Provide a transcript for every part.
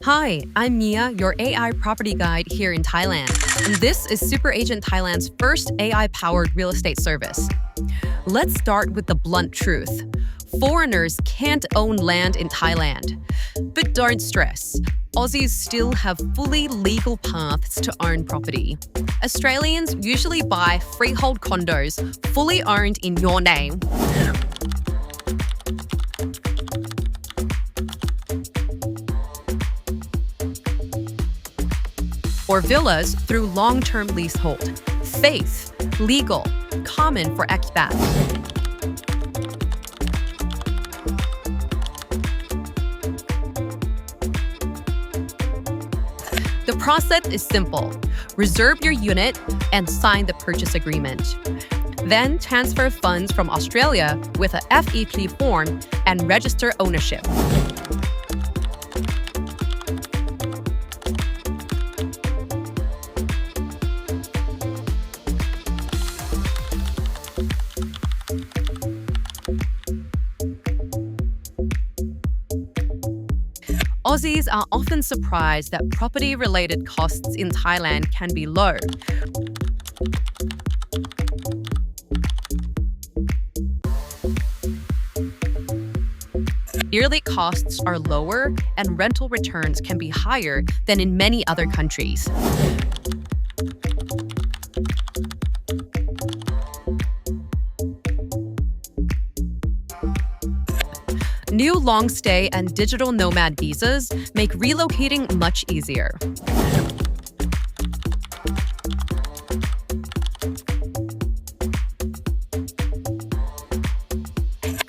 Hi, I'm Mia, your AI property guide here in Thailand. And this is Superagent Thailand's first AI-powered real estate service. Let's start with the blunt truth. Foreigners can't own land in Thailand. But don't stress. Aussies still have fully legal paths to own property. Australians usually buy freehold condos fully owned in your name. Or villas through long-term leasehold. Safe, legal, common for expats. The process is simple. Reserve your unit and sign the purchase agreement. Then transfer funds from Australia with a FEP form and register ownership. Aussies are often surprised that property-related costs in Thailand can be low. Yearly costs are lower and rental returns can be higher than in many other countries. New long-stay and digital nomad visas make relocating much easier.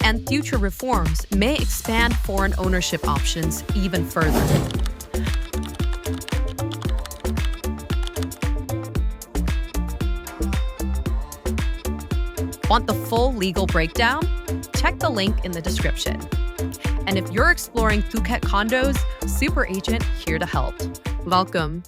And future reforms may expand foreign ownership options even further. Want the full legal breakdown? Check the link in the description. And if you're exploring Phuket condos, Superagent here to help. Welcome.